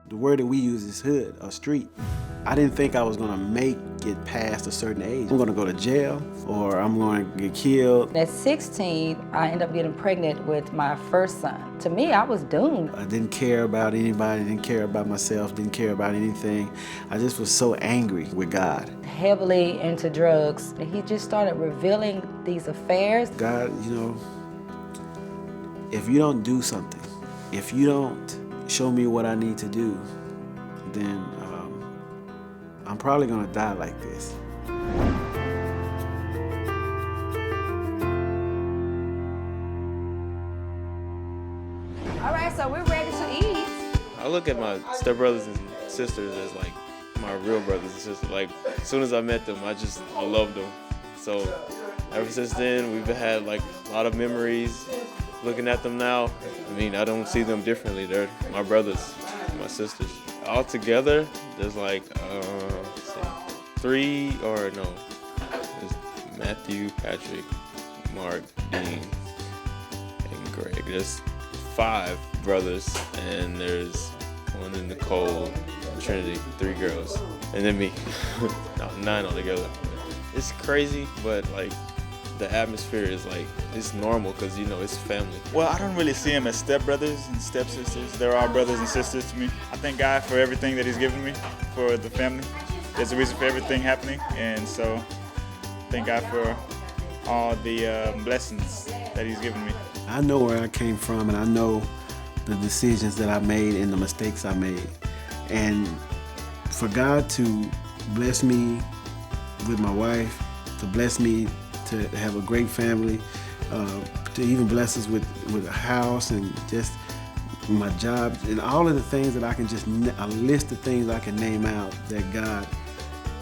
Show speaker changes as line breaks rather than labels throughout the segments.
The word that we use is hood, or street. I didn't think I was gonna make it past a certain age. I'm gonna go to jail, or I'm gonna get killed.
At 16, I ended up getting pregnant with my first son. To me, I was doomed.
I didn't care about anybody, didn't care about myself, didn't care about anything. I just was so angry with God.
Heavily into drugs. He just started revealing these affairs.
God, if you don't do something, if you don't show me what I need to do, then I'm probably gonna die like this.
All right, so we're ready to eat.
I look at my stepbrothers and sisters as like my real brothers and sisters. Like, as soon as I met them, I loved them. So ever since then, we've had like a lot of memories. Looking at them now, I mean, I don't see them differently. They're my brothers, my sisters. All together, there's like, there's Matthew, Patrick, Mark, Dean, and Greg. There's 5 brothers, and there's one in Nicole, Trinity, 3 girls, and then me. No, 9 altogether. It's crazy, but like, the atmosphere is like, it's normal because, it's family.
Well, I don't really see them as stepbrothers and stepsisters. They're all brothers and sisters to me. I thank God for everything that He's given me, for the family. There's a reason for everything happening, and so thank God for all the blessings that He's given me.
I know where I came from, and I know the decisions that I made and the mistakes I made. And for God to bless me with my wife, to bless me to have a great family, to even bless us with a house and just my job and all of the things that I can a list of things I can name out that God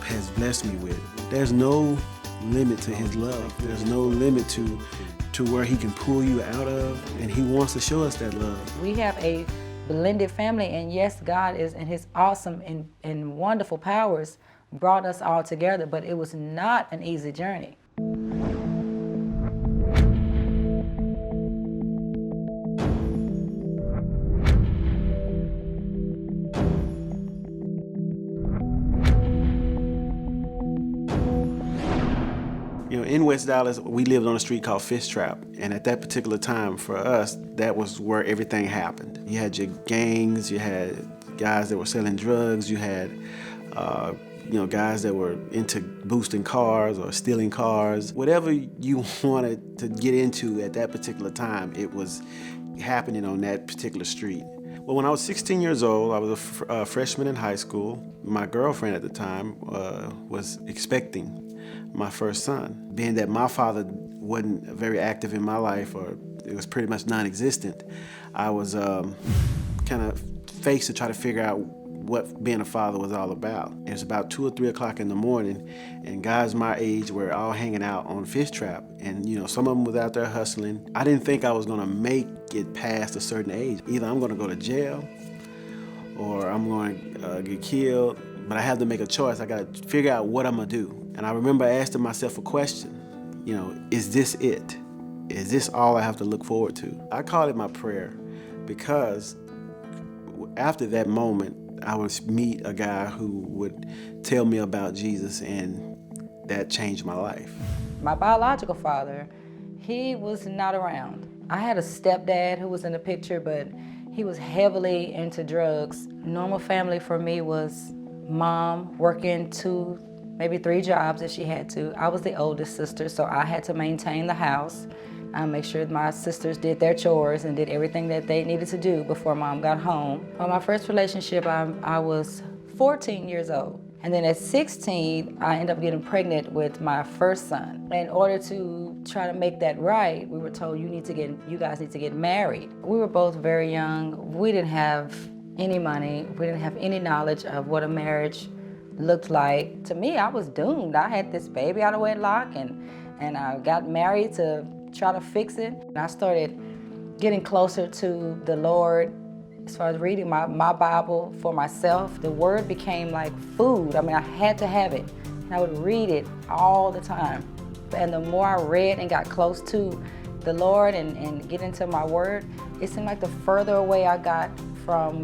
has blessed me with. There's no limit to His love. There's no limit to where He can pull you out of, and He wants to show us that love.
We have a blended family, and yes, God is in His awesome and wonderful powers brought us all together, but it was not an easy journey.
In West Dallas, we lived on a street called Fish Trap, and at that particular time for us, that was where everything happened. You had your gangs, you had guys that were selling drugs, you had guys that were into boosting cars or stealing cars. Whatever you wanted to get into at that particular time, it was happening on that particular street. Well, when I was 16 years old, I was a freshman in high school. My girlfriend at the time was expecting my first son. Being that my father wasn't very active in my life, or it was pretty much non-existent, I was kind of faced to try to figure out what being a father was all about. It was about 2 or 3 o'clock in the morning, and guys my age were all hanging out on Fish Trap, and some of them was out there hustling. I didn't think I was gonna make it past a certain age. Either I'm gonna go to jail, or I'm gonna get killed, but I have to make a choice. I gotta figure out what I'm gonna do. And I remember asking myself a question, is this it? Is this all I have to look forward to? I call it my prayer, because after that moment, I would meet a guy who would tell me about Jesus, and that changed my life.
My biological father, he was not around. I had a stepdad who was in the picture, but he was heavily into drugs. Normal family for me was mom working 2, maybe 3 jobs if she had to. I was the oldest sister, so I had to maintain the house. I make sure my sisters did their chores and did everything that they needed to do before mom got home. On my first relationship, I was 14 years old. And then at 16, I ended up getting pregnant with my first son. In order to try to make that right, we were told you guys need to get married. We were both very young. We didn't have any money. We didn't have any knowledge of what a marriage looked like. To me, I was doomed. I had this baby out of wedlock, and I got married to try to fix it. And I started getting closer to the Lord as far as reading my Bible for myself. The Word became like food. I mean, I had to have it. And I would read it all the time. And the more I read and got close to the Lord and get into my Word, it seemed like the further away I got from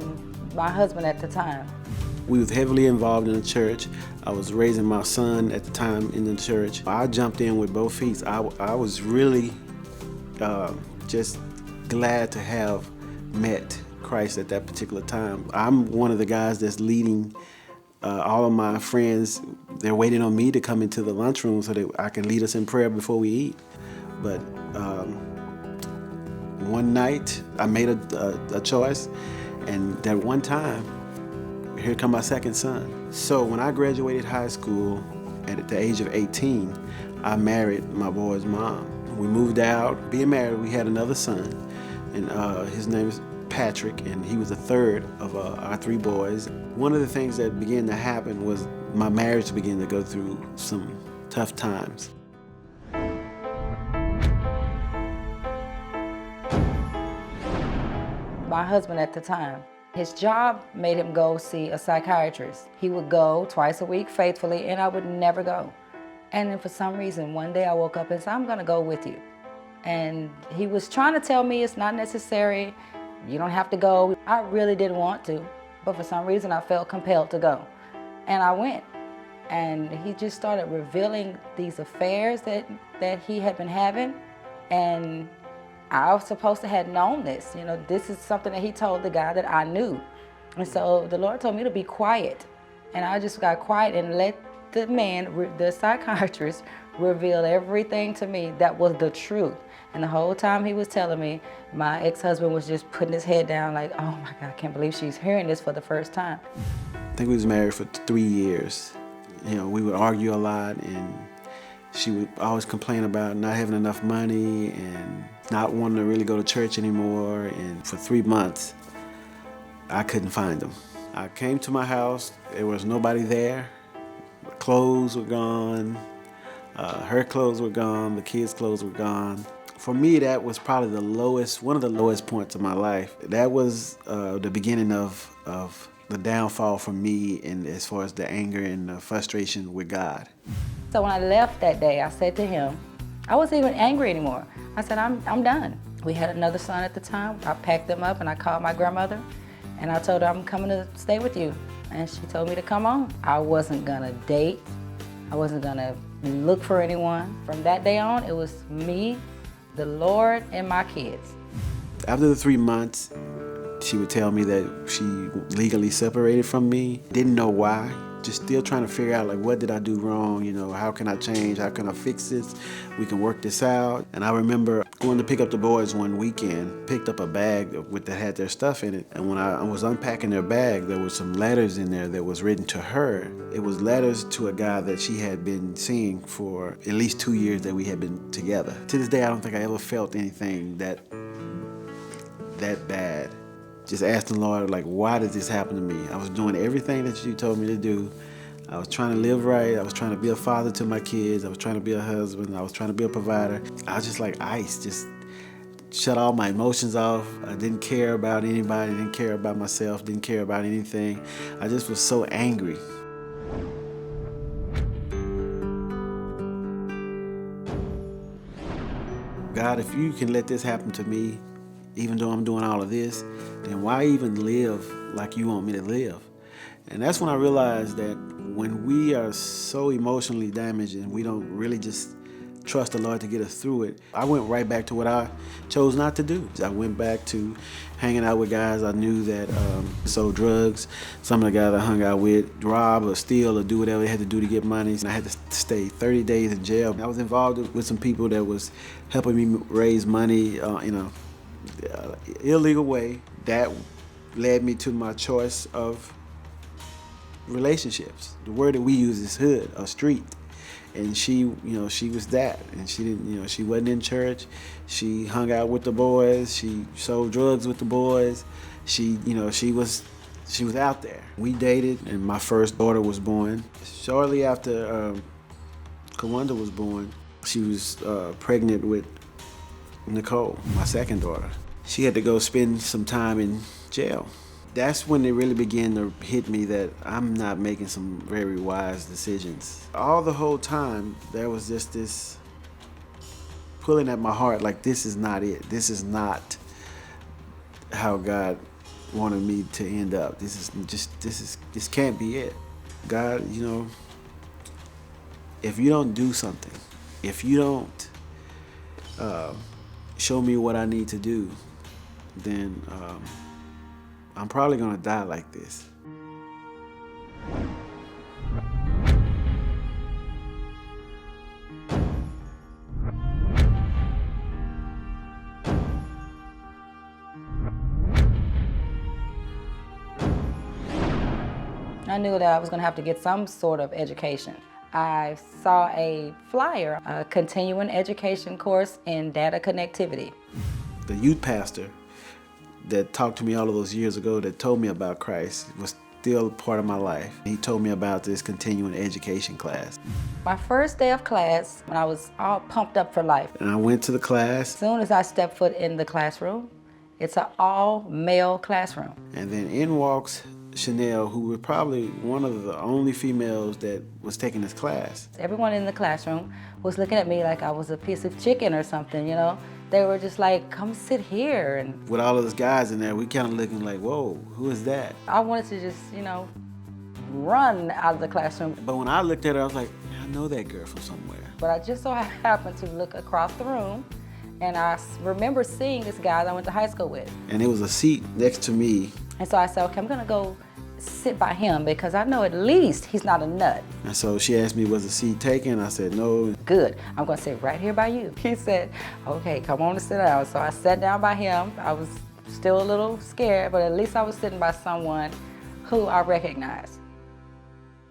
my husband at the time.
We was heavily involved in the church. I was raising my son at the time in the church. I jumped in with both feet. I was really just glad to have met Christ at that particular time. I'm one of the guys that's leading all of my friends. They're waiting on me to come into the lunchroom so that I can lead us in prayer before we eat. But one night I made a choice, and that one time, here come my second son. So when I graduated high school at the age of 18, I married my boy's mom. We moved out. Being married, we had another son, and his name is Patrick, and he was the third of our three boys. One of the things that began to happen was my marriage began to go through some tough times.
My husband at the time, his job made him go see a psychiatrist. He would go twice a week faithfully, and I would never go. And then for some reason, one day I woke up and said, I'm gonna go with you. And he was trying to tell me it's not necessary, you don't have to go. I really didn't want to, but for some reason I felt compelled to go. And I went. And he just started revealing these affairs that he had been having. And I was supposed to have known this. You know, this is something that he told the guy that I knew. And so the Lord told me to be quiet. And I just got quiet and let the man, the psychiatrist, reveal everything to me that was the truth. And the whole time he was telling me, my ex-husband was just putting his head down like, oh my God, I can't believe she's hearing this for the first time.
I think we was married for 3 years. You know, we would argue a lot, and she would always complain about not having enough money and not wanting to really go to church anymore. And for 3 months, I couldn't find them. I came to my house, there was nobody there. The clothes were gone, her clothes were gone, the kids' clothes were gone. For me, that was probably one of the lowest points of my life. That was the beginning of the downfall for me, and as far as the anger and the frustration with God.
So when I left that day, I said to him, I wasn't even angry anymore. I said, I'm done. We had another son at the time. I packed them up and I called my grandmother and I told her I'm coming to stay with you. And she told me to come on. I wasn't gonna date. I wasn't gonna look for anyone. From that day on, it was me, the Lord, and my kids.
After the 3 months, she would tell me that she legally separated from me. Didn't know why. Just still trying to figure out, like, what did I do wrong? You know, how can I change? How can I fix this? We can work this out. And I remember going to pick up the boys one weekend, picked up a bag that had their stuff in it. And when I was unpacking their bag, there were some letters in there that was written to her. It was letters to a guy that she had been seeing for at least 2 years that we had been together. To this day, I don't think I ever felt anything that bad. Just asking the Lord, like, why did this happen to me? I was doing everything that you told me to do. I was trying to live right. I was trying to be a father to my kids. I was trying to be a husband. I was trying to be a provider. I was just like ice, just shut all my emotions off. I didn't care about anybody, didn't care about myself, didn't care about anything. I just was so angry. God, if you can let this happen to me, even though I'm doing all of this, then why even live like you want me to live? And that's when I realized that when we are so emotionally damaged and we don't really just trust the Lord to get us through it, I went right back to what I chose not to do. I went back to hanging out with guys I knew that sold drugs. Some of the guys I hung out with rob or steal or do whatever they had to do to get money. And I had to stay 30 days in jail. I was involved with some people that was helping me raise money, illegal way. That led me to my choice of relationships. The word that we use is hood or street. And she was that. And she didn't, she wasn't in church. She hung out with the boys. She sold drugs with the boys. She was out there. We dated, and my first daughter was born. Shortly after Kawanda was born, she was pregnant with Nicole, my second daughter. She had to go spend some time in jail. That's when it really began to hit me that I'm not making some very wise decisions. All the whole time, there was just this pulling at my heart, like, this is not it. This is not how God wanted me to end up. This can't be it. God, you know, if you don't do something, if you don't show me what I need to do, then I'm probably gonna die like this.
I knew that I was going to have to get some sort of education. I saw a flyer, a continuing education course in data connectivity.
The youth pastor that talked to me all of those years ago that told me about Christ was still part of my life. He told me about this continuing education class.
My first day of class, when I was all pumped up for life,
And I went to the class,
as soon as I stepped foot in the classroom, it's an all-male classroom.
and then in walks Chanel, who was probably one of the only females that was taking this class.
Everyone in the classroom was looking at me like I was a piece of chicken or something, you know? They were just like, come sit here. And
With all of those guys in there, we kind of looking like, whoa, who is that?
I wanted to just, you know, run out of the classroom.
But when I looked at her, I was like, man, I know that girl from somewhere.
But I just so happened to look across the room, and I remember seeing this guy that I went to high school with.
And there was a seat next to me.
And so I said, okay, I'm gonna go sit by him because I know at least he's not a nut.
And so she asked me, was the seat taken? I said, no.
Good, I'm gonna sit right here by you. He said, okay, come on and sit down. So I sat down by him. I was still a little scared, but at least I was sitting by someone who I recognized.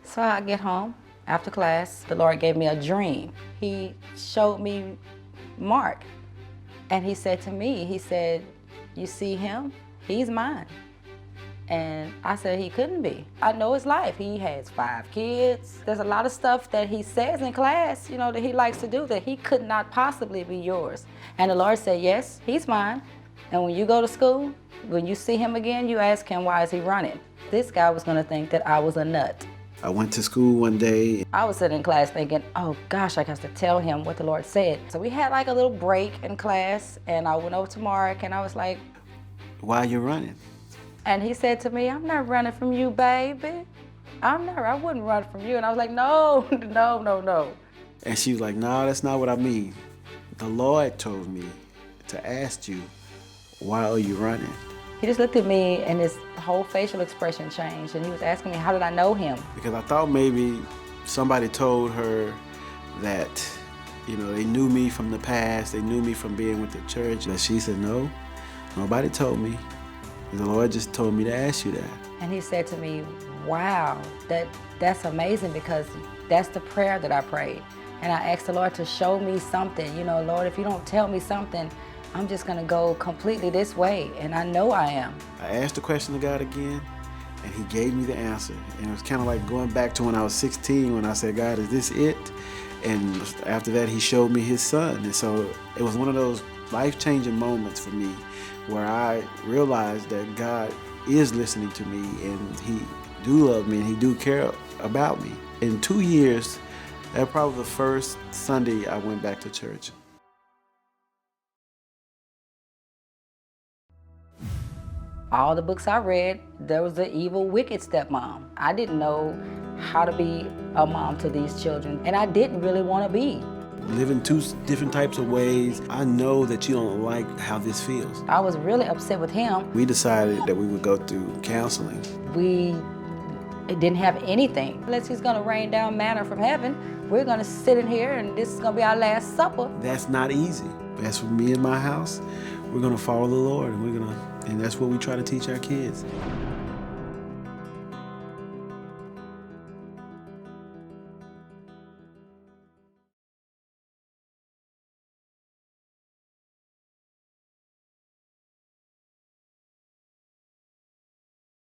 So I get home after class. The Lord gave me a dream. He showed me Mark, and he said to me, he said, you see him? He's mine. And I said he couldn't be. I know his life. He has 5 kids. There's a lot of stuff that he says in class, you know, that he likes to do that he could not possibly be yours. And the Lord said, yes, he's mine. And when you go to school, when you see him again, you ask him, why is he running? This guy was gonna think that I was a nut.
I went to school one day.
I was sitting in class thinking, oh gosh, I got to tell him what the Lord said. So we had like a little break in class, and I went over to Mark and I was like,
why are you running?
and he said to me, I'm not running from you, baby. I wouldn't run from you. And I was like, no, no, no, no.
And she was like, no, that's not what I mean. The Lord told me to ask you, why are you running?
He just looked at me and his whole facial expression changed, and he was asking me, how did I know him?
Because I thought maybe somebody told her that, you know, they knew me from the past, they knew me from being with the church. But she said, no, nobody told me. The Lord just told me to ask you that.
And he said to me, wow, that's amazing, because that's the prayer that I prayed. And I asked the Lord to show me something. You know, Lord, if you don't tell me something, I'm just gonna go completely this way, and I know I am.
I asked the question to God again, and he gave me the answer. And it was kind of like going back to when I was 16, when I said, God, is this it? And after that, he showed me his son. And so it was one of those life-changing moments for me where I realized that God is listening to me, and he do love me, and he do care about me. In 2 years, that was probably the first Sunday I went back to church.
All the books I read, there was the evil, wicked stepmom. I didn't know how to be a mom to these children, and I didn't really want to be.
Living 2 different types of ways, I know that you don't like how this feels.
I was really upset with him.
We decided that we would go through counseling.
We didn't have anything. Unless he's gonna rain down manna from heaven, we're gonna sit in here and this is gonna be our last supper.
That's not easy. As for me and my house, we're gonna follow the Lord, and that's what we try to teach our kids.